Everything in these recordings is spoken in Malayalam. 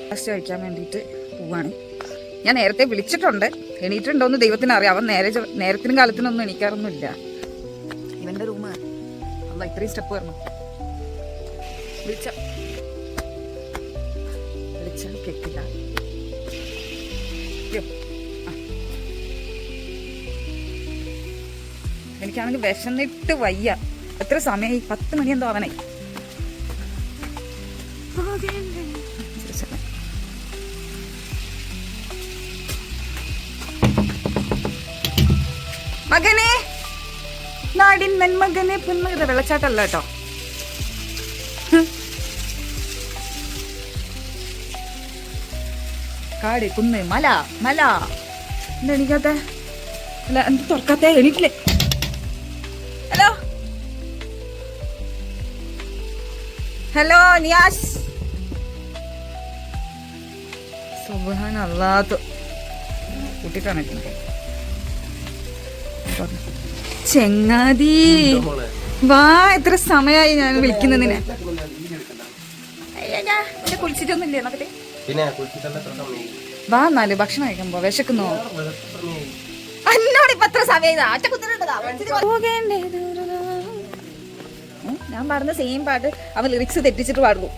ഫസ്റ്റ് കഴിക്കാൻ വേണ്ടിയിട്ട് പോവാണ്. ഞാൻ നേരത്തെ വിളിച്ചിട്ടുണ്ട്, എണീറ്റുണ്ടോയെന്ന് ദൈവത്തിന് അറിയാം. അവൻ നേരത്തിനും കാലത്തിനൊന്നും എണീക്കാറൊന്നുമില്ല. ഇവൻ്റെ റൂം അല്ല, ഇത്രയും സ്റ്റെപ്പ് വരണം. വിളിച്ച കേൾക്കില്ല. എനിക്കാണെങ്കിൽ വിശന്നിട്ട് വയ്യ. എത്ര സമയമായി? 10 മണി എന്തോ അവനായി. മകനെ, നാടിൻ നന്മകനെ പൊന്മകനെ. വെള്ളച്ചാട്ടല്ല കേട്ടോ. കാട്, കുന്ന്, മല, മല. എന്താ എണീക്കാത്ത? അല്ല, എന്ത് തുറക്കാത്ത? എണീറ്റില്ലേ? Hello hello Niyas. സുബ്ഹാനല്ലാഹ്, കൂട്ടിട്ടാണ് ചെങ്ങാതി. വാ, എത്ര സമയമായി ഞാൻ വിളിക്കുന്നതിനെ. കുളിച്ചിട്ടൊന്നുമില്ലേ നോക്കട്ടെ? വാ, എന്നാല് ഭക്ഷണം കഴിക്കുമ്പോ. വിശക്കുന്നോ? എന്നോട് ഇപ്പൊ എത്ര സമയം? ഞാൻ പറഞ്ഞ സെയിം പാട്ട് അവൻ ലിറിക്സ് തെറ്റിച്ചിട്ട് പാടുള്ളൂ.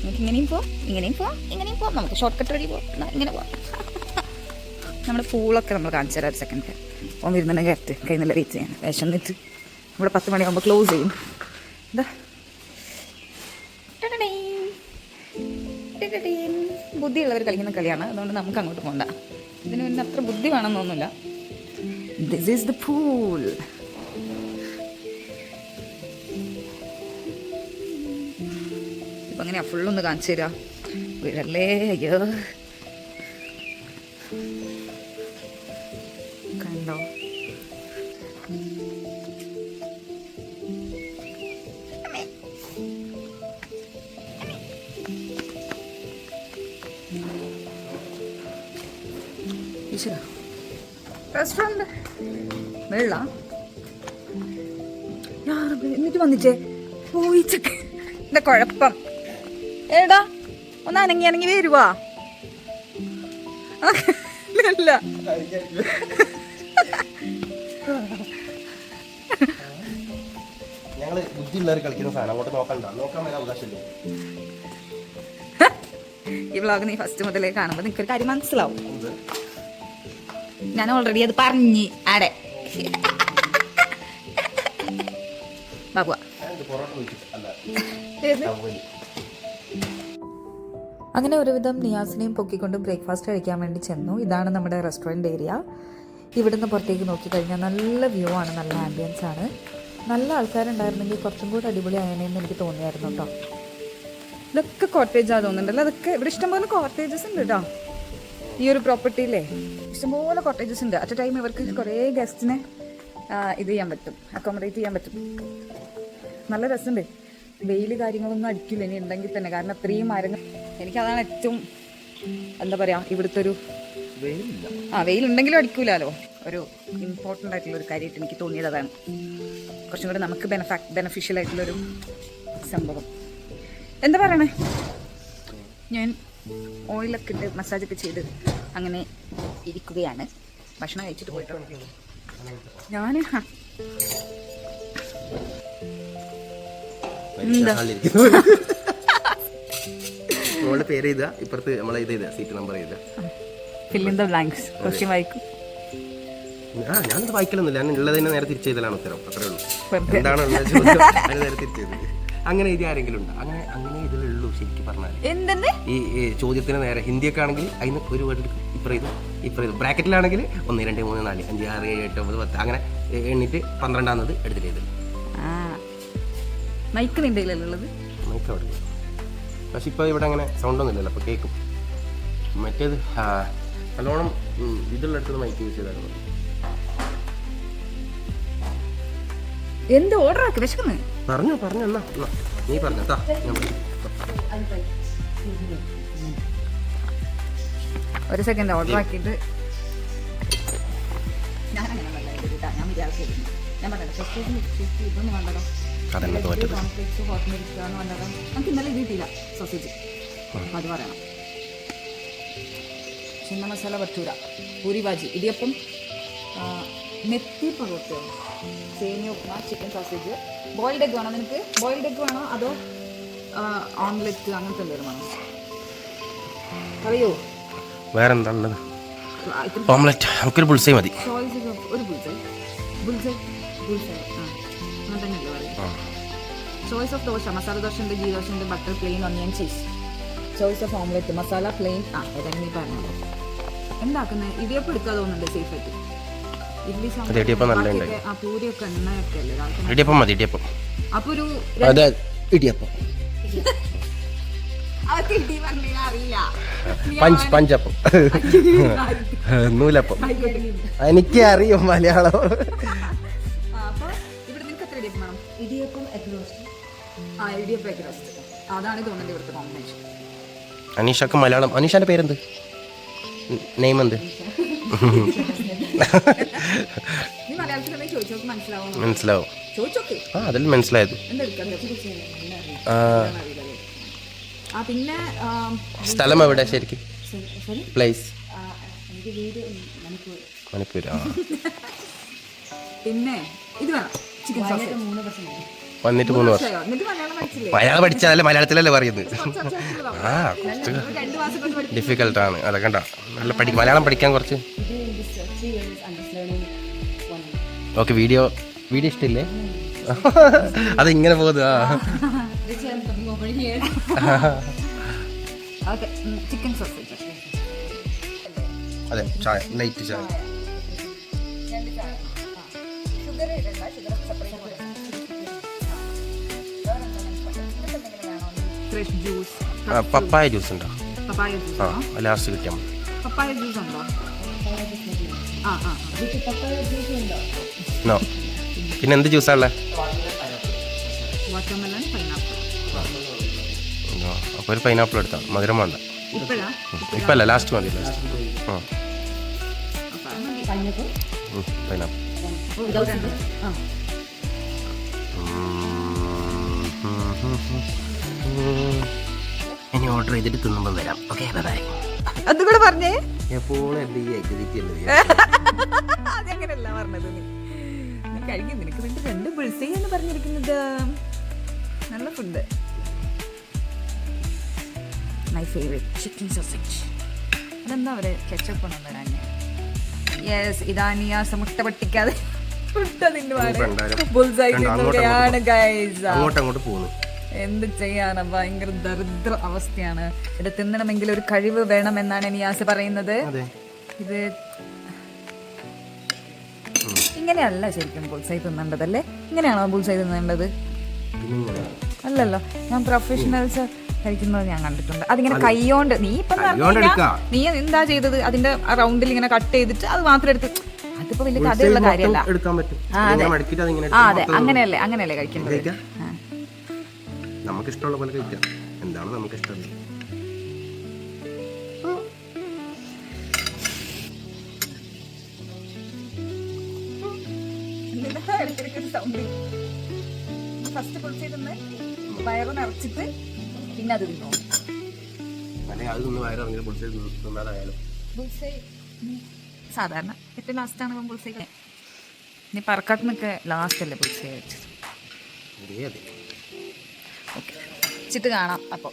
നമുക്ക് ഇങ്ങനെയും പോ, ഇങ്ങനെയും പോ, ഇങ്ങനെയും പോ. നമുക്ക് ഷോർട്ട് കട്ട് വഴി പോകാം. ഇങ്ങനെ പോവാം. നമ്മുടെ പൂളൊക്കെ നമ്മൾ കാണിച്ചു തരാം. ഒരു സെക്കൻഡ്. ഓൻ വരുന്നുണ്ടെങ്കിൽ കറക്റ്റ് കൈ നല്ല റീച്ച് ചെയ്യാൻ. വിശന്നിട്ട് നമ്മുടെ 10 മണിയാകുമ്പോൾ ക്ലോസ് ചെയ്യും. എന്താ ബുദ്ധിയുള്ളവർ കളിക്കുന്ന കളിയാണ്. അതുകൊണ്ട് നമുക്ക് അങ്ങോട്ട് പോകണ്ട. ഇതിന് പിന്നെ അത്ര ബുദ്ധി വേണമെന്നൊന്നുമില്ല. This is the pool. ഇപ്പം എങ്ങനെയാ ഫുള്ളൊന്ന് കാണിച്ചു തരാ? വീഴല്ലേ. അയ്യോ, കണ്ടോ? റെസ്റ്റോറന്റ് വെള്ള എന്നിട്ട് വന്നിട്ടേ പോയിച്ചൊക്കെ. എന്താ കുഴപ്പം? ഏടാ, ഒന്ന് അനങ്ങി അനങ്ങി വരുവാ. അല്ല, ഈ വ്ളോഗ് നീ ഫസ്റ്റ് മുതലേ കാണുമ്പോ നിനക്കൊരു കാര്യം മനസ്സിലാവും. ഞാൻ ഓൾറെഡി അത് പറഞ്ഞ് ആടെ. ബാബുവാ, അങ്ങനെ ഒരുവിധം നിയാസിനെയും പൊക്കിക്കൊണ്ട് ബ്രേക്ക്ഫാസ്റ്റ് കഴിക്കാൻ വേണ്ടി ചെന്നു. ഇതാണ് നമ്മുടെ റെസ്റ്റോറൻറ്റ് ഏരിയ. ഇവിടുന്ന് പുറത്തേക്ക് നോക്കിക്കഴിഞ്ഞാൽ നല്ല വ്യൂ ആണ്, നല്ല ആംബിയൻസ് ആണ്. നല്ല ആൾക്കാരുണ്ടായിരുന്നെങ്കിൽ കുറച്ചും കൂടി അടിപൊളിയായെന്ന് എനിക്ക് തോന്നിയായിരുന്നു കേട്ടോ. ഇതൊക്കെ കോട്ടേജാ തോന്നുന്നുണ്ടല്ലോ. അതൊക്കെ ഇവിടെ ഇഷ്ടംപോലെ കോട്ടേജസ് ഉണ്ട് കേട്ടോ. ഈ ഒരു പ്രോപ്പർട്ടിയിലേ ഇഷ്ടംപോലെ കോട്ടേജസ് ഉണ്ട്. അറ്റ് എ ടൈം ഇവർക്ക് കുറേ ഗസ്റ്റിനെ ഇത് ചെയ്യാൻ പറ്റും, അക്കോമഡേറ്റ് ചെയ്യാൻ പറ്റും. നല്ല രസമുണ്ട്. വെയിൽ കാര്യങ്ങളൊന്നും അടിക്കില്ല ഇനി ഉണ്ടെങ്കിൽ തന്നെ, കാരണം അത്രയും മരങ്ങൾ. എനിക്കതാണ് ഏറ്റവും എന്താ പറയുക, ഇവിടുത്തെ ഒരു വെയിലുണ്ടെങ്കിലും അടിക്കൂലോ. ഒരു ഇമ്പോർട്ടൻ്റ് ആയിട്ടുള്ളൊരു കാര്യമായിട്ട് എനിക്ക് തോന്നിയത് അതാണ്. കുറച്ചും കൂടെ നമുക്ക് ബെനഫിഷ്യൽ ആയിട്ടുള്ളൊരു സംഭവം. എന്താ പറയണേ, ഞാൻ ഓയിലൊക്കെ ഇട്ട് മസാജൊക്കെ ചെയ്ത് അങ്ങനെ ഇരിക്കുകയാണ്. ഭക്ഷണം കഴിച്ചിട്ട് പോയിട്ടോ ഞാൻ. നമ്മളുടെ പേര് എഴുതുക, ഇപ്പുറത്ത് നമ്മളെ ഇത് എഴുതുക, സീറ്റ് നമ്പർ എഴുതുക. Fill in the blanks. Question വായിക്കും. ഞാനത് വായിക്കലൊന്നുമില്ല, ഞാൻ ഉള്ളത് തന്നെ നേരെ തിരിച്ചെഴുതലാണ് ഉത്തരം. അത്രേ ഉള്ളൂ. എന്താണ് ഉള്ളത് അതിന് നേരെ തിരിച്ചെഴുതി. അങ്ങനെ എഴുതി ആരെങ്കിലും ഉണ്ട്? അങ്ങനെ ഇതിലുള്ളൂ ശരിക്കും പറഞ്ഞാൽ. ഈ ചോദ്യത്തിന് നേരെ ഹിന്ദിയൊക്കെ ആണെങ്കിൽ അതിന് ഒരു വേർഡ് ഇപ്പുറം ബ്രാക്കറ്റിലാണെങ്കിൽ 1 2 3 4 5 6 7 8 9 10 അങ്ങനെ എണ്ണിട്ട് 12ാമത് എടുത്തിട്ട് മൈക്ക് നിന്റെയിലുള്ളത്. മൈക്ക് അവിടെ. പക്ഷെ ഇപ്പോൾ ഇവിടെ അങ്ങനെ സൗണ്ടൊന്നും ഇല്ലല്ലോ, അപ്പോൾ കേൾക്കും. മറ്റേത് നല്ലോണം ഇതുള്ള അടുത്ത് മൈക്ക് യൂസ് ചെയ്തായിരുന്നു. എന്ത് ഓർഡർ ആക്കി വിശക്കുന്നു? പറഞ്ഞു എന്നാ നീ പറഞ്ഞാ ഞാൻ ഒരു സെക്കൻഡ് ഓർഡർ ആക്കിയിട്ട് ഞാൻ വിചാരിച്ചിരുന്നു ഞാൻ പറയാം സോസേജ് ഇതൊന്നും വേണ്ടല്ലോ. അതന്നെ തോറ്റത്. കോൺഫ്ലെക്സ് ഹോട്ട് മിൽക്ക് എന്ന് വേണ്ടല്ലോ. നമുക്ക് ഇന്നലെ ഇത് കിട്ടിയില്ല സോസേജ്, അപ്പം അത് പറയണം. ചിന്ന മസാല ഭട്ടൂര, പൂരി ഭാജി, ഇടിയപ്പം, മെത്തി പൊറോട്ട, സേമിയ upma, chicken sausage. Boiled egg വേണോ നിനക്ക്? ബോയിൽഡ് എഗ് വേണോ അതോ ഓംലെറ്റ് അങ്ങനത്തെ എന്തെങ്കിലും വേണോ? പറയൂ. വേറെന്താ ഉള്ളത്? ഓംലെറ്റ്. നമുക്കൊരു ബുൾസൈ മതി. ചോയ്സ് ഒരു ബുൾസൈ അങ്ങനെ തന്നെയല്ലേ പറയും. ചോയ്സ് ഓഫ് ദോശ, മസാല ദോശ ഉണ്ട്, ഗീ ദോശ ഉണ്ട്, butter, plain, onion, cheese. Choice of omelette, masala, plain. ഏതാണ് നീ പറഞ്ഞത്? എന്താക്കുന്നത്? ഇടിയപ്പം എടുക്കാൻ തോന്നുന്നുണ്ട് സേഫായിട്ട്. ഇഡ്ലി സാമ്പാർ പൂരിയൊക്കെ എണ്ണയൊക്കെ അല്ലേ? ഇടിയപ്പം മതി. ഇടിയപ്പം. അപ്പൊ ഒരു ഇടിയപ്പം അറിയില്ല. പഞ്ചപ്പം, നൂലപ്പം. എനിക്ക് അറിയും മലയാളം. അപ്പൊ ഇവിടെ നിനക്ക് എത്ര ഇടിയപ്പം വേണം? Idiyappam egg roast. Idiyappam egg roast അതാണ് തോന്നുന്നത് ഇവിടുത്തെ കോമ്പിനേഷൻ. അനീഷക്ക് മലയാളം. അനീഷാന്റെ പേരെന്ത്? നെയിം എന്ത്? നീ മലയാളത്തിൽ ചോദിച്ചോക്ക് മനസ്സിലാവും. മനസ്സിലാവും. ചോദിച്ചോക്ക്. അതിൽ മനസ്സിലായത്. പിന്നെ സ്ഥലം എവിടെ ശരിക്കും? പ്ലേസ് മണിപ്പൂർ. പിന്നെ ഇത് വേണം ചിക്കൻ സോസേജ്. വന്നിട്ട് 3 വർഷം. മലയാളം പഠിച്ചാലല്ലേ മലയാളത്തിലല്ലേ പറയുന്നത്. ഡിഫിക്കൽട്ടാണ്. അതൊക്കെ കണ്ട നല്ല മലയാളം പഠിക്കാൻ കുറച്ച്. ഓക്കെ. വീഡിയോ ഇഷ്ടമില്ലേ? അതിങ്ങനെ പോകുന്നു. Chicken sausage. അതെ, ചായ, ലൈറ്റ് ചായ. Fresh juice. പപ്പായ ജ്യൂസ് ഉണ്ടോ? പപ്പായ ജ്യൂസ് ലാസ്റ്റ് കിട്ടിയാൽ മതി. പപ്പായ ജ്യൂസ് ഉണ്ടോ? നോ. പിന്നെ എന്ത് ജ്യൂസാ ഉള്ളത്? Watermelon, pineapple. അപ്പോൾ ഒരു പൈനാപ്പിൾ എടുത്താൽ മധുരം വേണ്ട. ഇപ്പല്ല, ലാസ്റ്റ് മതി. Last pineapple. ഇനി ഓർഡർ ചെയ്തിട്ട് തിന്നുമ്പോൾ വരാം. Okay, bye. അതുകൂടെ പറഞ്ഞേ. എപ്പോഴും അതെങ്ങനെയല്ല പറഞ്ഞത്? നീ കഴിക്കും. നിനക്ക് വേണ്ടി 2 ബുൾസൈ എന്ന് പറഞ്ഞിരിക്കുന്നത്. നല്ല food. My favourite chicken sausage. അതെന്താ അവര് കെച്ചപ്പ് ഒന്നും തരാൻ? യെസ്, ഇതാ നിയാസ മുട്ട പൊട്ടിക്കാതെ അങ്ങോട്ടങ്ങോട്ട് പോകുന്നു. എന്ത് ചെയ്യാനാ? ഭയങ്കര ദരിദ്ര അവസ്ഥയാണ്. ഇത് തിന്നണമെങ്കിൽ ഒരു കഴിവ് വേണം എന്നാണ് നിയാസ് പറയുന്നത്. ഇത് ഇങ്ങനെയല്ല ശരിക്കും ബുൾസൈ തിന്നേണ്ടതല്ലേ? ഇങ്ങനെയാണോ ബുൾസൈ തിന്നേണ്ടത്? അല്ലല്ലോ. ഞാൻ പ്രൊഫഷണൽസ് കഴിക്കുന്നത് ഞാൻ കണ്ടിട്ടുണ്ട്. അതിങ്ങനെ കൈയോണ്ട്. നീ ഇപ്പം നീ എന്താ ചെയ്തത്? അതിന്റെ റൗണ്ടിൽ ഇങ്ങനെ കട്ട് ചെയ്തിട്ട് അത് മാത്രം എടുത്ത്. അതിപ്പോ വലിയ കഥയുള്ള കാര്യമല്ല. അതെ, അങ്ങനെയല്ലേ കഴിക്കുന്നത്. നമുക്ക് ഇഷ്ടമുള്ള പോലെ കഴിക്കാം. എന്താണ് നമുക്ക് ഇഷ്ടം? ഫസ്റ്റ് പൊളിച്ച് തിന്ന് വയറ് നിറച്ചിട്ട് പിന്നെ അത് തിന്നോ. സാധാരണ ഏറ്റവും ലാസ്റ്റാണ് ബുൾസൈ. ഇനി പറക്കാട്ടിനൊക്കെ ലാസ്റ്റ് അല്ലേ ബുൾസൈ വെച്ചത്? ഓക്കെ, ചിട്ട് കാണാം. അപ്പോൾ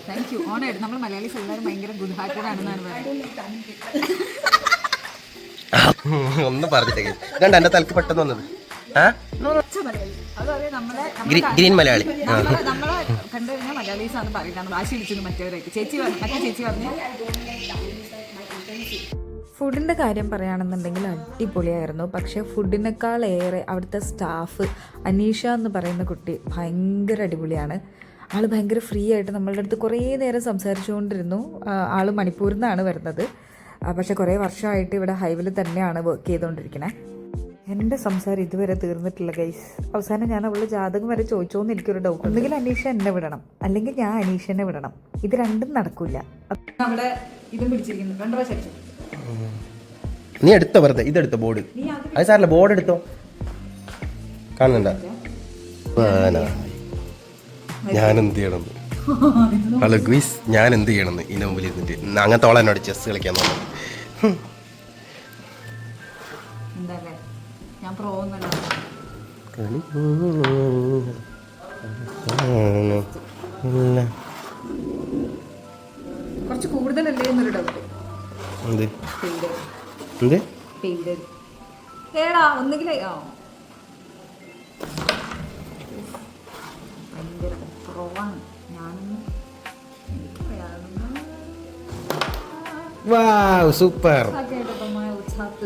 താങ്ക് യു. ഓണായിട്ട് നമ്മൾ മലയാളീസ് എല്ലാവരും ഭയങ്കര ഗുഡ് ഹാർട്ടഡ് ആണെന്നാണ് പറയുന്നത്. ഒന്നും പറഞ്ഞിട്ടേ ഇതാണ്ട് എന്റെ തലക്ക് പെട്ടെന്ന് വന്നത്. ഗ്രീൻ മലയാളി. നമ്മളെ കണ്ടു കഴിഞ്ഞാൽ മലയാളീസ് ആണ് പറയുന്നത്. വാശി പിടിച്ചു മറ്റേ ചേച്ചി പറഞ്ഞു. ഫുഡിൻ്റെ കാര്യം പറയുകയാണെന്നുണ്ടെങ്കിൽ അടിപൊളിയായിരുന്നു. പക്ഷേ ഫുഡിനേക്കാളേറെ അവിടുത്തെ സ്റ്റാഫ് അനീഷ എന്ന് പറയുന്ന കുട്ടി ഭയങ്കര അടിപൊളിയാണ്. ആൾ ഭയങ്കര ഫ്രീ ആയിട്ട് നമ്മളുടെ അടുത്ത് കുറേ നേരം സംസാരിച്ചുകൊണ്ടിരുന്നു. ആൾ മണിപ്പൂരിൽ നിന്നാണ് വരുന്നത്. പക്ഷേ കുറേ വർഷമായിട്ട് ഇവിടെ ഹൈവേയിൽ തന്നെയാണ് വർക്ക് ചെയ്തുകൊണ്ടിരിക്കുന്നത്. എൻ്റെ സംസാരം ഇതുവരെ തീർന്നിട്ടില്ല ഗൈസ്. അവസാനം ഞാൻ അവളുടെ ജാതകം വരെ ചോദിച്ചോന്ന് എനിക്കൊരു ഡൗട്ട്. ഒന്നുകിൽ അനീഷ എന്നെ വിടണം, അല്ലെങ്കിൽ ഞാൻ അനീഷനെ വിടണം. ഇത് രണ്ടും നടക്കൂല. അവിടെ ഇതും പിടിച്ചിരിക്കുന്നു 2 പ്രാവശ്യം അടിച്ചു. നീ എടുത്തോ വെറുതെ, ഇതെടുത്തോ ബോർഡ്. അത് സാറില്ല, ബോർഡ് എടുത്തോ. കാണുന്നുണ്ടോ ഞാൻ എന്ത് ചെയ്യണമെന്ന്? ഹലോ ഗുയിസ്, ഞാൻ എന്ത് ചെയ്യണമെന്ന് ഇതിന് മുമ്പിൽ ഇരുന്നിട്ട് അങ്ങനത്തെ ഓളെ എന്നോട് ചെസ് കളിക്കാൻ തോന്നുന്നു. ഞാൻ പ്രോ ഒന്നല്ല. കുറച്ച് കൂടുതലല്ലേ എന്നൊരു ഡൗട്ട്. എന്ത് എന്ത് ഏടാ ഒന്നുകിൽ ഭയങ്കര പ്രൊവാണ് ഞാനൊന്ന്. സൂപ്പർ.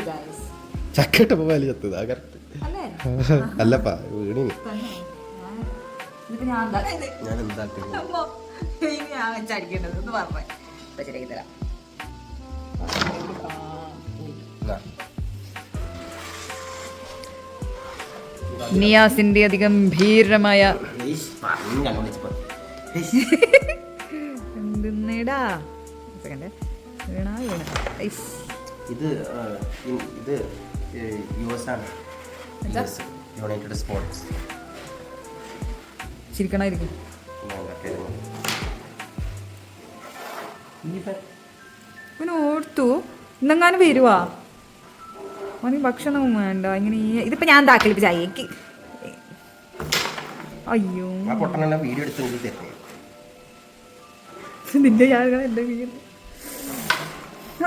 ഗൈസ് ചക്കട്ടപ്പ വലി ചത്തത് അല്ലപ്പാ വീണി. ഞാൻ നിയാസിന്റെ അതിഗംഭീരമായ എന്തിടാ ഇത് US ആണ്, യുണൈറ്റഡ് സ്പോർട്സ്. ചിരിക്കണായിരിക്കും. പിന്നെ ഓർത്തു ഇന്നെങ്ങാനും വരുവാ അവന് ഭക്ഷണവും വേണ്ട. ഇങ്ങനെ ഇതിപ്പോ ഞാൻ താക്കളിപ്പ് ചായക്ക്. അയ്യോ വീഡിയോ എടുത്ത് നിന്റെ ഞാനുകൾ എന്റെ വീട്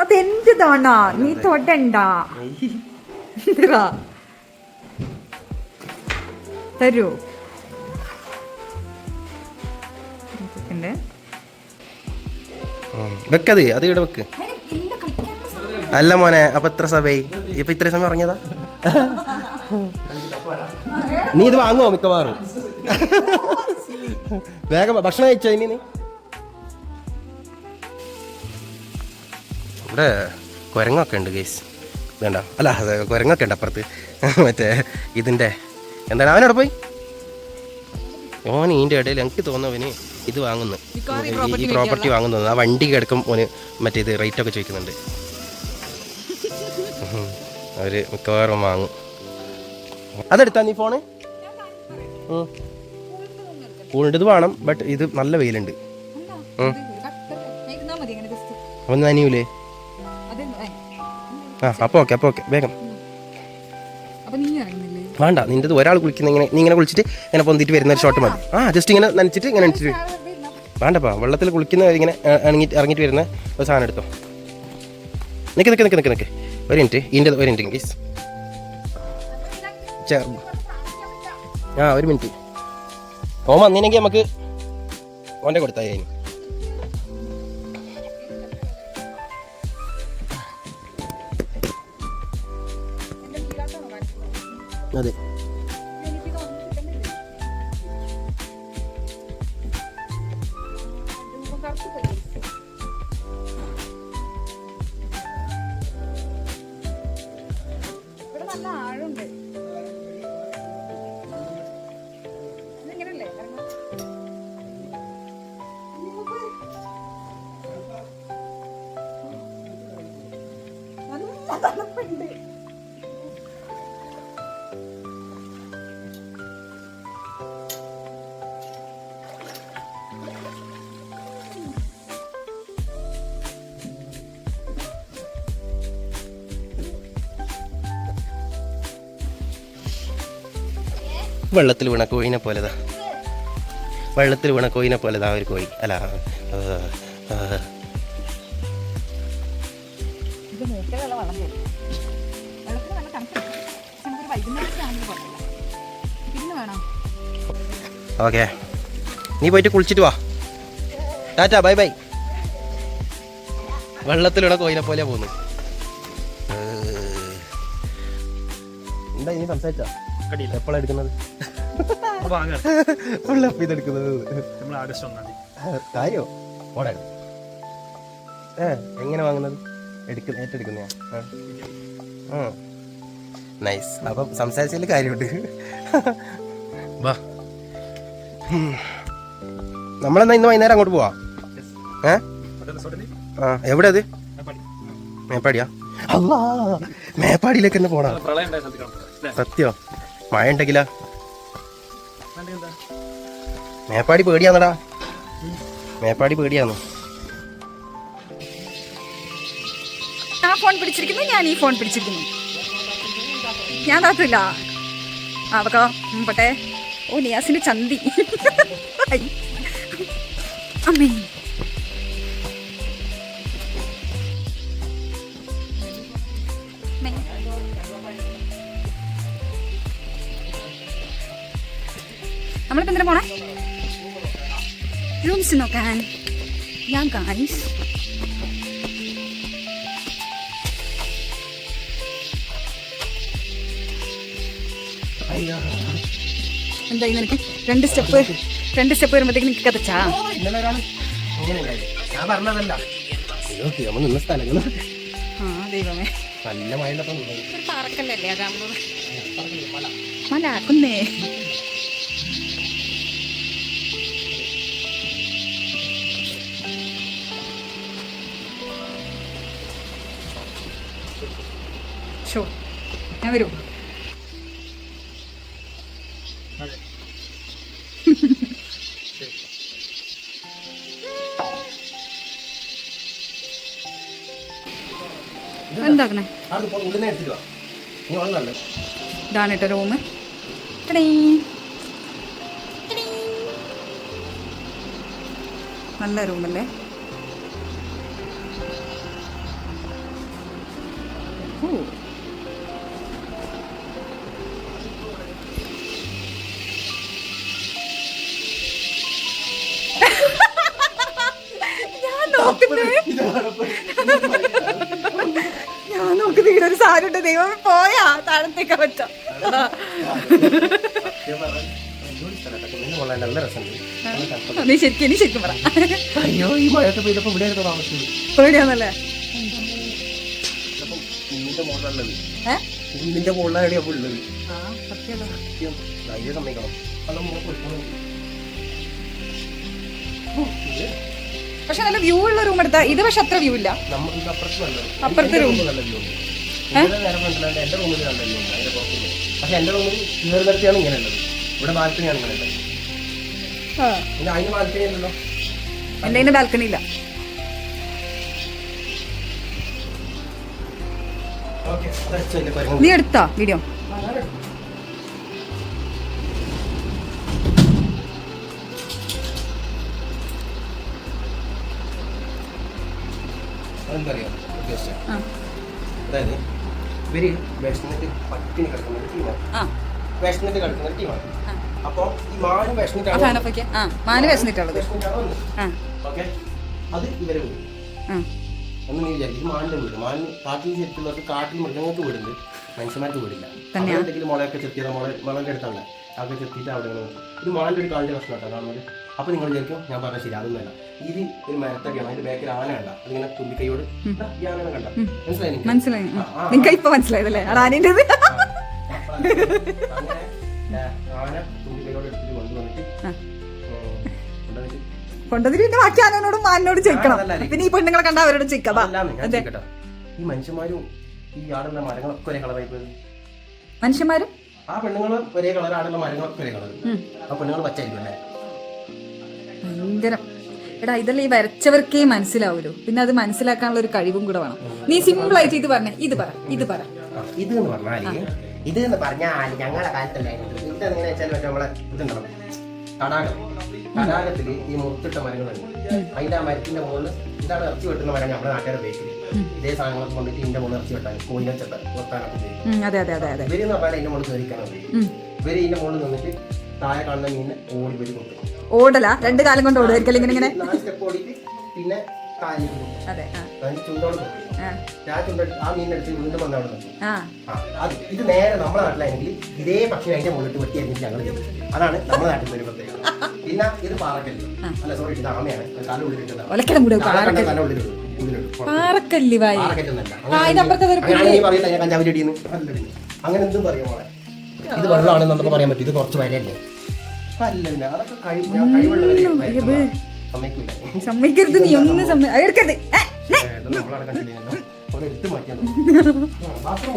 അതെന്താണാ നീ തൊടണ്ട. തരൂ വെക്കത് അത് ഇവിടെ വെക്ക്. അല്ല മോനെ, അപ്പൊ എത്ര സമയം ഇപ്പൊ ഇത്ര സമയം ഇറങ്ങിയതാ? നീ ഇത് വാങ്ങുമോ മിക്കവാറും? വേഗം ഭക്ഷണം കഴിച്ചോ ഇനി? നീ ഇവിടെ കുരങ്ങൊക്കെ ഉണ്ട് ഗേസ്, വേണ്ട അല്ല കുരങ്ങൊക്കെ ഉണ്ട് അപ്പുറത്ത്. മറ്റേ ഇതിൻ്റെ എന്താണ് അവനവിടെ പോയി ഓൻ ഇതിൻ്റെ ഇടയിൽ എനിക്ക് തോന്നുന്നവന് ഇത് വാങ്ങുന്നു, ഈ പ്രോപ്പർട്ടി വാങ്ങുന്നു. ആ വണ്ടി കിടക്കും ഓന് മറ്റേ ഇത് റേറ്റൊക്കെ ചോദിക്കുന്നുണ്ട്. അവർ മിക്കവാറും വാങ്ങും. അതെടുത്താ നീ ഫോണ്? കൂളിൻ്റെത് വേണം, ബട്ട് ഇത് നല്ല വെയിലുണ്ട്. ഒന്ന് നനിയൂലേ? അപ്പോൾ ഓക്കെ വേഗം വേണ്ട. നിൻ്റെത് ഒരാൾ കുളിക്കുന്ന ഇങ്ങനെ നീ ഇങ്ങനെ കുളിച്ചിട്ട് ഇങ്ങനെ പൊന്തിട്ട് വരുന്ന ഒരു ഷോട്ട് മതി. ജസ്റ്റ് ഇങ്ങനെ നനച്ചിട്ട് ഇങ്ങനെ നനച്ചിട്ട് വേണ്ടപ്പാ. വെള്ളത്തിൽ കുളിക്കുന്ന ഇങ്ങനെ ഇറങ്ങിയിട്ട് വരുന്ന ഒരു സാധനം എടുത്തോ. നിൽക്ക് ഒരു മിനിറ്റ്, ഇതിൻ്റെ ഒരു മിനിറ്റ് ഗീസ്. ഒരു മിനിറ്റ്. ഓൻ വന്നിനെങ്കിൽ നമുക്ക് ഓൻ്റെ കൊടുത്താൽ അതിന്. അതെ നല്ല ആഴുണ്ട്. നല്ല തണുപ്പുണ്ട്. വെള്ളത്തിൽ വീണ കോയിനെ പോലെതാ, വെള്ളത്തിൽ വീണ കോയിനെ പോലെതാ ഒരു കോഴി. അല്ല ഓക്കെ, നീ പോയിട്ട് കുളിച്ചിട്ട് വാ. Tata, bye bye. വെള്ളത്തിലൂടെ കോയിനെ പോലെ പോകുന്നു. എന്താ ഇനി സംസാരിച്ചാ? എപ്പോഴാണ് എടുക്കുന്നത്? ഇതെടുക്കുന്നത് കാര്യോ? ഓടാൻ എങ്ങനെ വാങ്ങുന്നത്? ഏറ്റെടുക്കുന്ന നൈസ്. അപ്പം സംസാരിച്ചതിൽ കാര്യമുണ്ട്. വാ, നമ്മളെന്നാ ഇന്ന് വൈകുന്നേരം അങ്ങോട്ട് പോവാ. ആ എവിടെ അത്? മേപ്പാടിയാ? അല്ലാ, മേപ്പാടിയിലേക്ക് തന്നെ പോണ. സത്യോ? മഴ ഉണ്ടെങ്കിലാ? മേപ്പാടി പേടിയാന്നടാ, മേപ്പാടി പേടിയാന്ന്. ആ ഫോൺ പിടിച്ചിരിക്കുന്നു, ഞാൻ ഈ ഫോൺ പിടിച്ചിരിക്കുന്നു. ഞാൻ താത്തില്ല. അവക്കോ പോട്ടെ. ഓ നിയാസിന്റെ ചന്തി. അമ്മേ നമ്മളിപ്പോ എന്തിനാ പോണേ? റൂംസ് നോക്കാൻ. ഞാൻ ഗായ്സ് എന്തായി നിനക്ക്? രണ്ട് സ്റ്റെപ്പ് വരുമ്പോഴത്തേക്ക് നിനക്ക് കതച്ചാ? ഞാൻ പറഞ്ഞതല്ല, നമ്മൾ നിന്ന സ്ഥലങ്ങൾ. ആ ദൈവമേ, നല്ല മഴ പാറക്കല്ലേ അതാകുമ്പോ മല ആക്കുന്നേ. ഷോ ഞാൻ വരൂ. എന്താക്കണേ? ഇതാണ് കേട്ടോ റൂം. നല്ല റൂമല്ലേ? ഞാൻ നോക്ക് തീരൊരു സാധനം ദൈവം പോയാ താഴത്തേക്ക് പറ്റാ. നീ ശരിക്കും പറ. അയ്യോ, ഈ മഴയൊക്കെ പെയ്തപ്പോ ഇവിടെ പേടിയാന്നല്ലേ? ഇതിന്റെ മുകളിലാണ് അപ്പൊ ഉള്ളത്. പക്ഷെ നല്ല വ്യൂ ഉള്ള റൂം എടുത്താ ഇത്. പക്ഷെ അത്ര വ്യൂ ഇല്ല. അപ്പുറത്തെ റൂം എന്റെ റൂമിൽ നല്ല വ്യൂ ഉണ്ട്, അതിന്റെ പുറത്തുനിന്ന്. പക്ഷെ എന്റെ റൂമിൽ കയറുന്നിടത്താണ് ഇങ്ങനെ ഉള്ളത്. ഇവിടെ ബാൽക്കണിയാണ് ഇങ്ങനെ ഉള്ളത്. പിന്നെ അതിന് ബാൽക്കണി ഉണ്ടല്ലോ. എന്റെ അതിന് ബാൽക്കണി ഇല്ല. നീ എടുത്താ വീഡിയോ? അതെന്തറിയോ ഉദ്ദേശിച്ച? അതായത് ഇവര് വിഷന്നിട്ട് പട്ടിണി കിടക്കുന്ന ഒരു ടീമാണ്. വിഷന്നിട്ട് കിടക്കുന്ന ഒരു ടീമാണ്. അപ്പൊ ഈ മാന് വിഷന്നിട്ടാണ് ഓക്കെ, അത് ഇവരെ വീട്. ഒന്ന് നീ വിചാരിക്കും, മാനിന്റെ വീട്. മാന് കാട്ടിൽ ശരിക്കുള്ളവർക്ക് കാട്ടിൽ മൃഗങ്ങൾക്ക് വീടുണ്ട്, മനുഷ്യന്മാർക്ക് വീടില്ല. എന്തെങ്കിലും മുളയൊക്കെ ചെത്തിയത് മുളന്റെ അടുത്താണ് അതൊക്കെ ചെത്തിയിട്ട് അവിടെ ഇത് മാനിന്റെ ഒരു കാലിന്റെ പ്രശ്നമാട്ടോ കാണുന്നത്. അപ്പൊ നിങ്ങൾ വിചാരിക്കും ഞാൻ പറഞ്ഞ ശരി, അതൊന്നുമല്ല. ഇത് ഒരു മരത്തൊക്കെയാണ്, അതിന്റെ ബാക്കിൽ ആന കണ്ട, അതിങ്ങനെ തുമ്പിക്കൈയോട് ഈ ആന കണ്ട. മനസ്സിലായി? നിങ്ങൾക്ക് ഇപ്പൊ മനസ്സിലായതല്ലേ ആനേന്റെ? ആന തുമ്പിക്കൈയോട് എടുത്തിട്ട് കൊണ്ടുവന്നിട്ട് കൊണ്ടതിന് ബാക്കി ആനോടും മാനിനോട് ചോദിക്കണം. പിന്നെ ഈ പെണ്ണുങ്ങളെ കണ്ട അവരോട് ചോദിക്കാം. ഈ മനുഷ്യന്മാരും ഈ ആടുള്ള മരങ്ങളൊക്കെ ഒരേ കളറായി പോയത്. മനുഷ്യന്മാരും ആ പെണ്ണുങ്ങളും ഒരേ കളർ, ആടുള്ള മരങ്ങളൊക്കെ ഒരേ കളർ. ആ പെണ്ണുങ്ങൾ പച്ചായിരിക്കും അല്ലേ? ഭയങ്കരം. എടാ ഇതെല്ലാം ഈ വരച്ചവർക്കേ മനസ്സിലാവൂലോ, പിന്നെ അത് മനസ്സിലാക്കാനുള്ള ഒരു കഴിവും കൂടെ വേണം. നീ സിമ്പിൾ ആയിട്ട് ഇത് പറഞ്ഞേ, ഇത് പറ. ഇത് എന്ന് പറഞ്ഞാൽ ഞങ്ങളുടെ കാലത്തുണ്ടായിരുന്നു. ഇതെങ്ങനെ വെച്ചാൽ മറ്റേ നമ്മളെ ഇതുണ്ടാവും, തടാകത്തില് ഈ മുറിച്ചിട്ട മരങ്ങളുണ്ട്. അതിന്റെ ആ മരത്തിന്റെ മുകളിൽ ഇതാണ് ഇറച്ചി വെട്ടുന്ന മരം. നമ്മുടെ നാട്ടുകാരെ ഉപയോഗിക്കുന്നത് ഇതേ സാധനങ്ങളൊക്കെ കൊണ്ടിട്ട് ഇതിന്റെ മുകളിൽ ഇറച്ചി വെട്ടാൻ, കോയിനെ വെട്ടാനൊക്കെ ഉപയോഗിക്കും. ഇവരെന്ന് പറഞ്ഞാൽ അതിന്റെ മുകളിൽ കയറിക്കാൻ ഉപയോഗിക്കും. ഇവര് ഇതിന്റെ മുകളിൽ നിന്നിട്ട് താഴെ കാണുന്ന മീനിനെ ഓടി പോയി കൊടുക്കും. ഓടല 2 കാലം കൊണ്ട് ഓടുമായിരിക്കും ഇങ്ങനെ 4 സ്റ്റെപ്പ് ഓടിയിട്ട് പിന്നെ ചുണ്ടോട് ആ മീനെടുത്ത് വീണ്ടും വന്ന അവിടെ നിൽക്കും. ഇത് നേരെ നമ്മുടെ നാട്ടിലാണെങ്കിൽ ഇതേ പക്ഷി അതിന്റെ മുകളിൽ വെട്ടിയായിരിക്കും ഞങ്ങൾ ചെയ്തത്. അതാണ് നമ്മുടെ നാട്ടിൽ ഒരു പ്രത്യേകത. പിന്നെ ഇത് പാറക്കല്ല്, അല്ല സോറി, ഇത് ആമയാണ്. തലയുള്ളിലുണ്ട്, പാറക്കല്ല്. കഞ്ചാവ് ചെടിയെന്ന് അങ്ങനെ എന്തും പറയാം മോളെ. ഇത് വെള്ളമാണെന്നൊക്കെ പറയാൻ പറ്റും. ഇത് കുറച്ച് വരല്ലേ? അല്ല അതൊക്കെ കഴിവുള്ളവരെ സമ്മതിക്കരുത്. നീ ഒന്നും എടുക്കരുത്.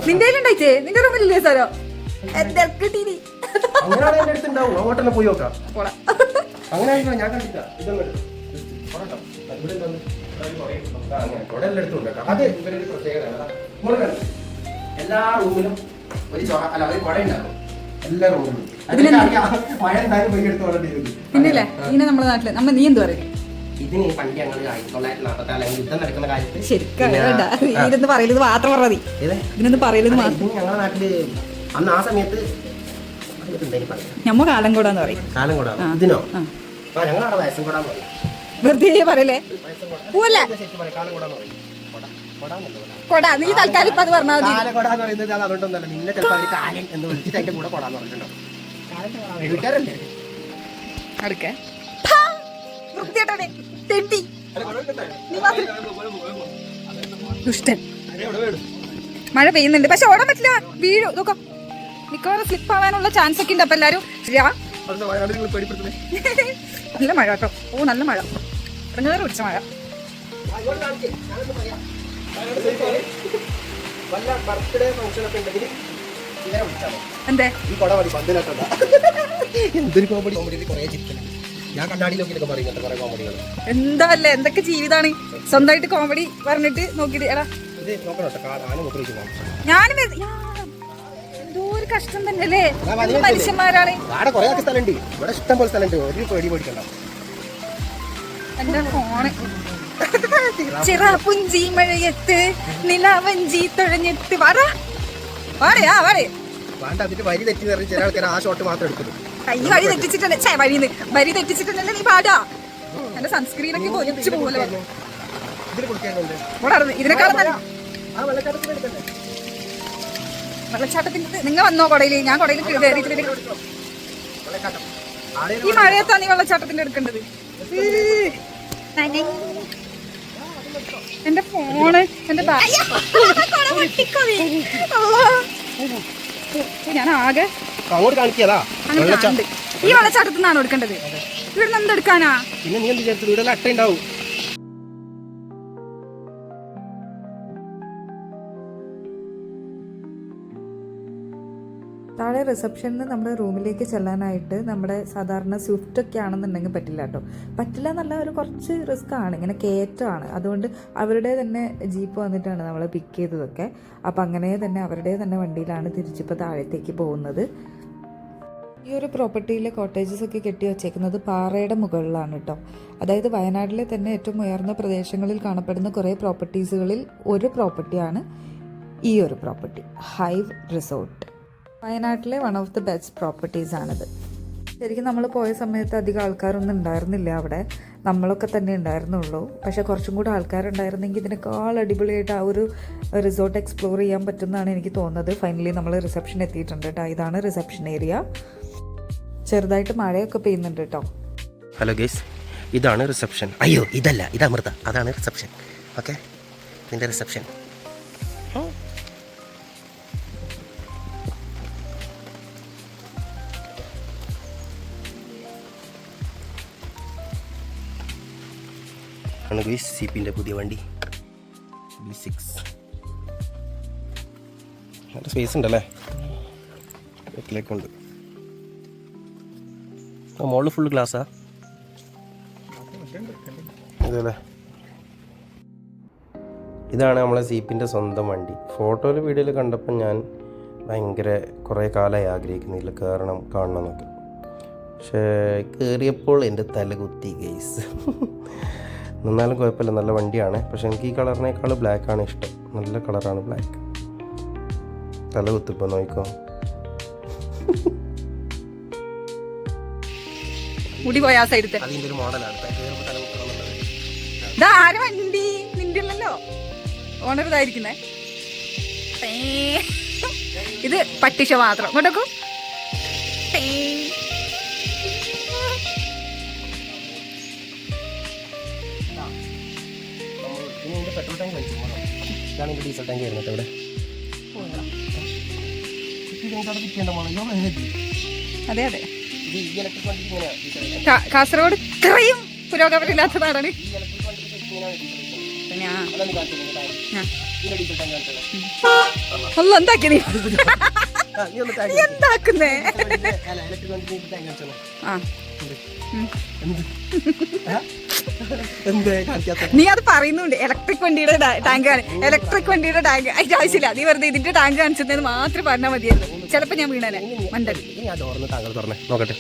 നിന്റെ ഉണ്ടായിച്ചേ? നിന്റെ റൂമിലില്ലേ സാറോ? അങ്ങനെയാണ് എന്റെ അടുത്തുണ്ടാവും. അങ്ങോട്ടെന്നെ പോയി നോക്കാം. അങ്ങനെ ഞാൻ കണ്ടില്ല. ഇതൊന്നും അത് ഇവരൊരു പ്രത്യേകത. എല്ലാ റൂമിലും ഒരു ചൊറ അല്ല ഒരു കുട ഉണ്ടാകും. എല്ലാ റൂമിലും മഴ എന്തായാലും പോയി എടുത്ത് വളർത്തിയിരുന്നു. പിന്നില്ലേ ഇങ്ങനെ നമ്മുടെ നാട്ടില് നീ എന്ത് പറയും ഇതിന് പണ്ട് ഞങ്ങൾ 1944 യുദ്ധം നടക്കുന്ന കാലത്ത് ശരിക്കും പറയലത് മാത്രം പറഞ്ഞാൽ ഇതിനൊന്ന് പറയലത് മാത്രം. ഞങ്ങളുടെ നാട്ടില് അന്ന് ആ സമയത്ത് ഞമ്മ കാലം കൂടാന്ന് പറയും. കാലം കൂടാ ഇതിനോ? ഞങ്ങളവിടെ വയസ്സും കൂടാന്ന് പറയും. വെറുതെ പറയലേ കൊട. നീ തൽക്കാലം ഇപ്പൊ അത് പറഞ്ഞാൽ മതി. കാലക്കൊടാന്ന് പറയുന്നത് അതുകൊണ്ടൊന്നല്ല. നിന്നെ ചിലപ്പോൾ അവര് കാലൻ എന്ന് വിളിച്ചിട്ട് അതിന്റെ കൂടെ കൊടാന്ന് പറഞ്ഞിട്ടുണ്ടോ? വീട്ടുകാരല്ലേ അടുക്ക ദുഷ്ടൻ. മഴ പെയ്യുന്നുണ്ട് പക്ഷെ ഓടാൻ പറ്റില്ല. വീഴും. ഇതൊക്കെ മിക്കവാറും സ്ലിപ്പ് ആവാനുള്ള ചാൻസ് ഒക്കെ ഉണ്ട്. അപ്പൊ എല്ലാരും നല്ല മഴ കേട്ടോ. ഓ നല്ല മഴ. ഇറങ്ങാറ് പിടിച്ച മഴ. എന്തേ എന്തൊരു കോമഡി കുറേ ചിരിക്കുന്നുണ്ട്. ഞാൻ കണ്ണാടിയിലൊക്കെ പറയുന്നുണ്ട് കുറെ കോമഡികൾ. എന്താ അല്ലേ എന്തൊക്കെ ജീവിതാണ്. സ്വന്തമായിട്ട് കോമഡി പറഞ്ഞിട്ട് നോക്കിട്ട് എടാ ഞാനും എന്തോ ഒരു കഷ്ടം തന്നെ അല്ലേ. മനുഷ്യന്മാരാണ്. കുറെ സ്ഥലമുണ്ട് ഇവിടെ, ഇഷ്ടം പോലെ സ്ഥലമുണ്ട്. ഒരു പേടി പേടിക്കണ്ട. എന്റെ ഫോണ് ചിറാപുഞ്ചി മഴയത്ത് നിലാവഞ്ചി തുഴഞ്ഞെത്ത് വാടാ വാടയാ വാടേ വേണ്ട. അതിന്റെ വരി തെറ്റി നിറഞ്ഞ ചില ആൾക്കാർ ആ ഷോട്ട് മാത്രം എടുക്കുന്നു. കൈ വഴി തെറ്റിച്ചിട്ടുണ്ട്. വരി തെറ്റിച്ചിട്ടുണ്ടല്ലേ നീ പാടാ. എന്റെ സൺസ്ക്രീനൊക്കെ പൊലിച്ചു പോകല്ലോ. ഇതിനെക്കാളും വെള്ളച്ചാട്ടത്തിന്റെ നിങ്ങ വന്നോ കൊടയില്? ഞാൻ കൊടയിൽ കയറിയിട്ട് ഈ മഴയത്താണ് നീ വെള്ളച്ചാട്ടത്തിന്റെ എടുക്കേണ്ടത്. എന്റെ ഫോണ് എന്റെ ഞാൻ ആകെ അങ്ങോട്ട് കാണിക്കാ. ഈ വെള്ളച്ചാട്ടത്തിൽ നിന്നാണോ എടുക്കേണ്ടത്? ഇവിടുന്ന് എന്തെടുക്കാനാ? പിന്നെ നീ എന്ത് ചേർത്ത് ഇവിടെ അട്ട ഉണ്ടാവും. താഴെ റിസപ്ഷനിൽ നമ്മുടെ റൂമിലേക്ക് ചെല്ലാനായിട്ട് നമ്മുടെ സാധാരണ സ്വിഫ്റ്റ് ഒക്കെ ആണെന്നുണ്ടെങ്കിൽ പറ്റില്ല കേട്ടോ. പറ്റില്ല എന്നല്ല, ഒരു കുറച്ച് റിസ്ക് ആണ്, ഇങ്ങനെ കയറ്റമാണ്. അതുകൊണ്ട് അവരുടെ തന്നെ ജീപ്പ് വന്നിട്ടാണ് നമ്മളെ പിക്ക് ചെയ്തതൊക്കെ. അപ്പം അങ്ങനെ തന്നെ അവരുടെ തന്നെ വണ്ടിയിലാണ് തിരിച്ചിപ്പോൾ താഴത്തേക്ക് പോകുന്നത്. ഈ ഒരു പ്രോപ്പർട്ടിയിലെ കോട്ടേജസ് ഒക്കെ കെട്ടി വച്ചേക്കുന്നത് പാറയുടെ മുകളിലാണ് കേട്ടോ. അതായത് വയനാട്ടിലെ തന്നെ ഏറ്റവും ഉയർന്ന പ്രദേശങ്ങളിൽ കാണപ്പെടുന്ന കുറേ പ്രോപ്പർട്ടീസുകളിൽ ഒരു പ്രോപ്പർട്ടിയാണ് ഈ ഒരു പ്രോപ്പർട്ടി, ഹൈവ് റിസോർട്ട്. വയനാട്ടിലെ one of the best properties ആണിത്. ശരിക്കും നമ്മൾ പോയ സമയത്ത് അധികം ആൾക്കാരൊന്നും ഉണ്ടായിരുന്നില്ല അവിടെ. നമ്മളൊക്കെ തന്നെ ഉണ്ടായിരുന്നുള്ളൂ. പക്ഷേ കുറച്ചും കൂടെ ആൾക്കാരുണ്ടായിരുന്നെങ്കിൽ ഇതിനേക്കാൾ അടിപൊളിയായിട്ട് ആ ഒരു റിസോർട്ട് എക്സ്പ്ലോർ ചെയ്യാൻ പറ്റുമെന്നാണ് എനിക്ക് തോന്നുന്നത്. ഫൈനലി നമ്മൾ റിസപ്ഷൻ എത്തിയിട്ടുണ്ട് കേട്ടോ. ഇതാണ് റിസപ്ഷൻ ഏരിയ. ചെറുതായിട്ട് മഴയൊക്കെ പെയ്യുന്നുണ്ട് കേട്ടോ. ഹലോ ഗൈസ്, ഇതാണ് റിസപ്ഷൻ. അയ്യോ ഇതല്ല, ഇത് അമൃത. അതാണ് റിസപ്ഷൻ. ഓക്കെ, ഇതിൻ്റെ റിസപ്ഷൻ. ആണ് ഗൈസ് സീപ്പിൻ്റെ പുതിയ വണ്ടി B6. നല്ല സ്പേസ് ഉണ്ടല്ലേ, ബാക്കിലേക്കുണ്ട്. മോളിൽ ഫുൾ ഗ്ലാസ്സാ ഇതല്ലേ. ഇതാണ് നമ്മളെ സീപ്പിൻ്റെ സ്വന്തം വണ്ടി. ഫോട്ടോയിൽ വീഡിയോയിൽ കണ്ടപ്പോൾ ഞാൻ ഭയങ്കര കുറേ കാലമായി ആഗ്രഹിക്കുന്നില്ല കയറണം കാണണം എന്നൊക്കെ. പക്ഷേ കയറിയപ്പോൾ എൻ്റെ തല കുത്തി ഗൈസ്. എന്നാലും കുഴപ്പമില്ല, നല്ല വണ്ടിയാണ്. പക്ഷെ എനിക്ക് ഈ കളറിനേക്കാൾ ബ്ലാക്കാണ് ഇഷ്ടം. നല്ല കളറാണ് ബ്ലാക്ക്. തല കുത്തിപ്പോൾ നോക്കിക്കോ. മുടി പോയ ആ സൈഡത്തെ അതിൻ്റെ ഒരു മോഡലാണ്. വണ്ടി നിന്റെ അല്ലല്ലോ, ഓണർ ഇതായിരിക്കുന്നേ. ഇത് പട്ടിഷ മാത്രം കൊണ്ടോക്കൂ. പെട്രോൾ ടാങ്ക് വെച്ചു. ഇതാണ് എൻ്റെ ഡീസൽ ടാങ്ക് വരുന്നത് ഇവിടെ. അതെ അതെ, കാസർഗോഡ് ഇത്രയും പുരോഗമനമില്ലാത്ത നാടാണ്. എന്താക്കിയ നീ എന്താക്കുന്നേ? നീ അത് പറയുന്നുണ്ട്, ഇലക്ട്രിക് വണ്ടിയുടെ ടാങ്കാണ്, ഇലക്ട്രിക് വണ്ടിയുടെ ടാങ്ക്. അതിന്റെ ആവശ്യമില്ല, നീ വെറുതെ ഇതിന്റെ ടാങ്ക് കാണിച്ചതെന്ന് മാത്രം പറഞ്ഞാൽ മതിയായിരുന്നു. ചിലപ്പോ ഞാൻ വീണനെ മണ്ടൻ. നോക്കട്ടെ,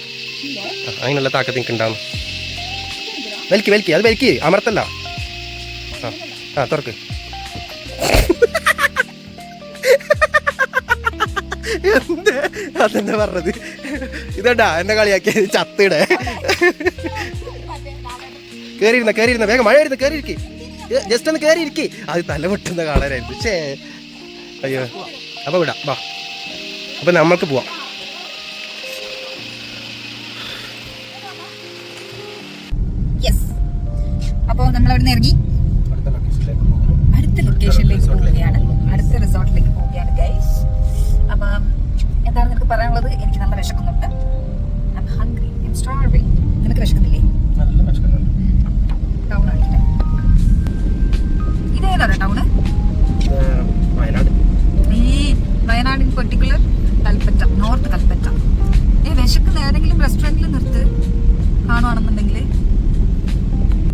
അതിനുള്ള താക്കത്ത് എനിക്ക് ഉണ്ടാവും. വലിക്ക് വലിക്ക്, അത് വലിക്ക്, അമർത്തല്ല. ആ തുറക്ക്. അതെന്താ പറഞ്ഞത്? ഇതണ്ടാ എന്നെ കളിയാക്കിയത്, ചത്തിടെ. കേറിയിരുന്ന വേഗം, മഴ ആയിരുന്നു, കേറിയിരിക്കേ, ജസ്റ്റ് ഒന്ന് കേറിയിരിക്കേ. അത് തല പൊട്ടുന്ന കളറായിരുന്നു. ഛേ, അയ്യോ. അപ്പൊ വിടാം, വാ. അപ്പൊ നമ്മൾക്ക് പോവാം. അപ്പോൾ നമ്മൾ അവിടെ നിന്ന് ഇറങ്ങി അടുത്ത ലൊക്കേഷനിലേക്ക് പോവുകയാണ്, അടുത്ത റിസോർട്ടിലേക്ക് പോവുകയാണ് ഗൈസ്. അപ്പം എന്താണ് നിനക്ക് പറയാനുള്ളത്? എനിക്ക് നല്ല വിശക്കുന്നുണ്ട്. I'm hungry, I'm starving. നിനക്ക് വിശക്കുന്നില്ലേ? ടൗൺ ആണല്ലേ? ഇതേതാണ് town? Wayanad in particular Kalpetta, north Kalpetta. വിശക്കുന്ന ഏതെങ്കിലും റെസ്റ്റോറൻറ്റിൽ നിർത്ത് കാണുവാണെന്നുണ്ടെങ്കിൽ.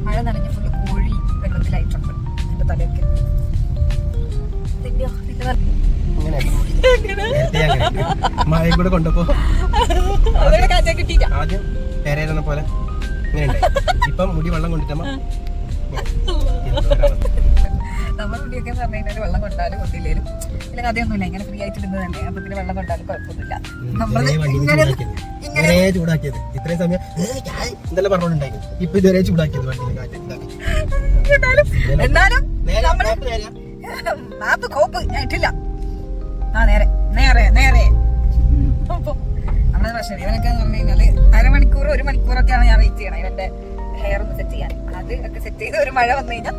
മഴ നനഞ്ഞ ഫുള്ള് കോഴി വെള്ളത്തിലായിട്ടുണ്ട് എന്റെ തലയൊക്കെ. മഴ കൂടെ കൊണ്ടപ്പോ ആദ്യം പെരേരെന്ന പോലെ ഇങ്ങനെ ഇപ്പം മുടി വെള്ളം കൊണ്ടിട്ടമ്മ. നമ്മുടെ മുടിയൊക്കെ പറഞ്ഞു കഴിഞ്ഞാൽ വെള്ളം കൊണ്ടാലും കൊണ്ടില്ലേലും ഇല്ല കഥയൊന്നുമില്ല, ഇങ്ങനെ ഫ്രീ ആയിട്ട് ഇരുന്ന് തന്നെ. അപ്പൊ പിന്നെ വെള്ളം കൊണ്ടാലും കുഴപ്പമൊന്നുമില്ല. ചൂടാക്കിയത് ഇത്രയും സമയം എന്തെല്ലാം പറഞ്ഞോണ്ടായിരുന്നു. ഇപ്പൊ ഇതുവരെ ചൂടാക്കിയത് എന്നാലും മാപ്പ് കോപ്പ് ഇട്ടില്ല. ആ നേരെ നേരെ നേരെ. അപ്പൊ നമ്മുടെ പ്രശ്നം ഇവനൊക്കെ പറഞ്ഞു കഴിഞ്ഞാല് അരമണിക്കൂർ 1 മണിക്കൂറൊക്കെയാണ് ഞാൻ വെയിറ്റ് ചെയ്യണം ഇവന്റെ ഹെയർ ഒന്ന് സെറ്റ് ചെയ്യാൻ. അത് ഒക്കെ സെറ്റ് ചെയ്ത് ഒരു മഴ വന്നു കഴിഞ്ഞാൽ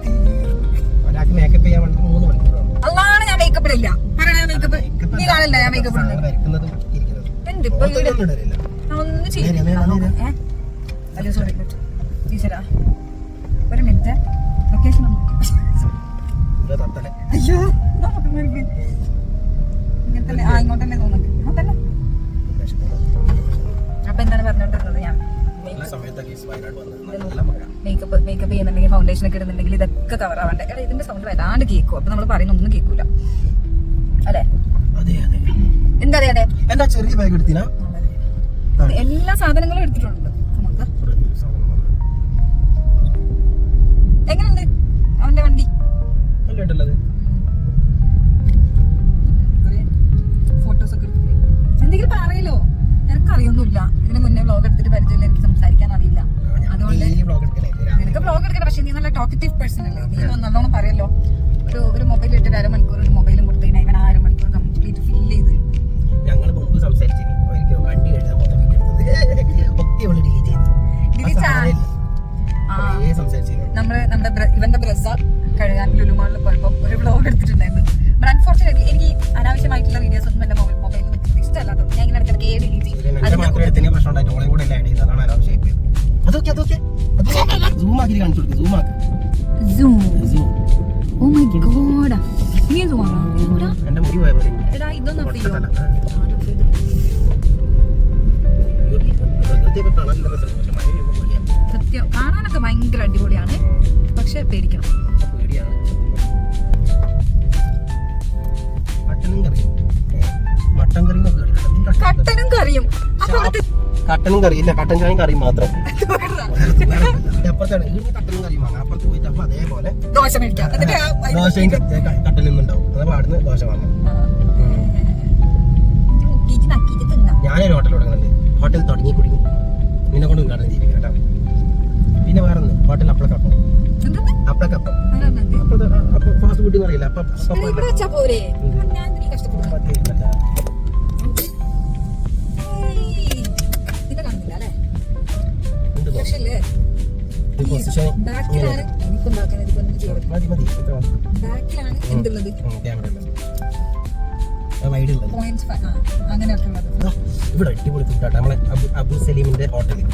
മേക്കപ്പ് ചെയ്യാൻ 3 മണിക്കൂറാണ്. അതാണ് ഞാൻ മേക്കപ്പിലില്ല പറയണ. മേക്കപ്പ് നീ കാണില്ല, ഞാൻ മേക്കപ്പ് എന്ത് ഇപ്പൊ ഒന്ന് ചെയ്യും. സോറി ടീച്ചറാ, ഒരു മിനിറ്റ് ലൊക്കേഷൻ അയ്യോ ഇങ്ങനെ തന്നെ. ആ ഇങ്ങോട്ട് തന്നെ തോന്നുന്നുണ്ട്. അങ്ങോട്ടല്ല. അപ്പൊ എന്താണ് പറഞ്ഞോണ്ടിരുന്നത് ഞാൻ? മേക്കപ്പ് ചെയ്യുന്നുണ്ടെങ്കിൽ ഫൗണ്ടേഷൻ ഒക്കെ ഇടുന്നുണ്ടെങ്കിൽ ഇതൊക്കെ കവർ ആവണ്ടേ? എടാ ഇതിന്റെ സൗണ്ട് വല്ലാണ്ട് കേൾക്കും. അപ്പൊ നമ്മൾ പറയുന്ന ഒന്നും കേൾക്കൂല അല്ലെ? എന്താ അതെ എന്താ ചെറിയ ബാഗ് എടുത്തിനാ? എല്ലാ സാധനങ്ങളും എടുത്തിട്ടുണ്ട്. എങ്ങനെയുണ്ട് അവന്റെ വണ്ടി? ഫോട്ടോസ് ഒക്കെ എടുത്തിട്ട് എന്തെങ്കിലും പറയലോ? എനിക്ക് അറിയൊന്നുമില്ല. ഇതിന് മുന്നേ വ്ലോഗ് എടുത്തിട്ട് പരിചയമില്ല, എനിക്ക് സംസാരിക്കാൻ അറിയില്ല. അതുകൊണ്ട് നിനക്ക് വ്ലോഗ് എടുക്കണം. പക്ഷെ നീ നല്ല ടോക്കറ്റീവ് പേഴ്സൺ അല്ലേ? നീ നല്ലോണം പറയല്ലോ. ഒരു മൊബൈൽ ഇട്ടിട്ട് 1/2 മണിക്കൂർ ഒരു മൊബൈലും കൊടുത്തു കഴിഞ്ഞാൽ ഇവൻ 1/2 മണിക്കൂർ കംപ്ലീറ്റ് ഫില്ല് ചെയ്ത്. ഞങ്ങൾ മുമ്പ് സംസാരിച്ചിരുന്നു വണ്ടി എഴുതാൻ നമ്മുടെ ഇവന്റെ ബ്രസ കഴുകാൻ ലുലുമാളിൽ പോയപ്പോ ഒരു വ്ലോഗ് എടുത്തിട്ടുണ്ടായിരുന്നു. ബട്ട് അൺഫോർച്ചുനേറ്റ്ലി എനിക്ക് അനാവശ്യമായിട്ടുള്ള വീഡിയോസ് ഒന്നും എന്റെ മൊബൈലിൽ വെക്കുന്നത് ഇഷ്ടമല്ലാത്തത്. ഞാൻ ഇങ്ങനെ ഇടയ്ക്ക് ഡിലീറ്റ് ചെയ്യും. എടാ ഇതൊന്നും അറിയോ? സത്യം കാണാനൊക്കെ ഭയങ്കര അടിപൊളിയാണ്, പക്ഷെ പേടിക്കണം. കട്ടനും കറിയും കട്ടനും കറി ഇല്ല, കട്ടൻ ചായയും കറിയും മാത്രം. കട്ടനും കറിയും വാങ്ങാം. അപ്പുറത്ത് പോയിട്ട് അപ്പൊ അതേപോലെ ദോശ മേടിക്കാം. ദോശയും കട്ടനും ഉണ്ടാവും. അത് അവിടുന്ന് ദോശ വാങ്ങാം. ഞാനൊരു ഹോട്ടൽ തുടങ്ങുന്നുണ്ട്. ഹോട്ടൽ തുടങ്ങി കുടുങ്ങി നിന്നെ കൊണ്ട് ഉദ്ഘാടനം ജീവിക്കണം കേട്ടോ. പിന്നെ വേറെ ഹോട്ടൽ അപ്പളക്കപ്പം. അപ്പളക്കപ്പം ഫാസ്റ്റ് ഫുഡ് അറിയില്ല. ബാക്കിലാണ് എന്തുള്ളത്? വൈഡ് ഉള്ളത്. അങ്ങനെയൊക്കെ ഉള്ളത്. ഇവിടെ അടിപൊളി ഫുഡാട്ടോ, നമ്മളെ അബു സലീമിന്റെ ഹോട്ടലിൽ.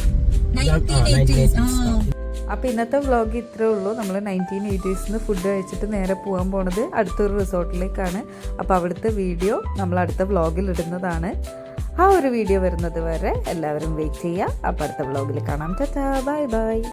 അപ്പോൾ ഇന്നത്തെ വ്ളോഗ് ഇത്രേ ഉള്ളൂ. നമ്മൾ 1980s ഫുഡ് കഴിച്ചിട്ട് നേരെ പോകാൻ പോണത് അടുത്തൊരു റിസോർട്ടിലേക്കാണ്. അപ്പോൾ അവിടുത്തെ വീഡിയോ നമ്മൾ അടുത്ത വ്ളോഗിൽ ഇടുന്നതാണ്. ആ ഒരു വീഡിയോ വരുന്നത് വരെ എല്ലാവരും വെയിറ്റ് ചെയ്യുക. അപ്പോൾ അടുത്ത വ്ളോഗിൽ കാണാം. Tata, bye bye.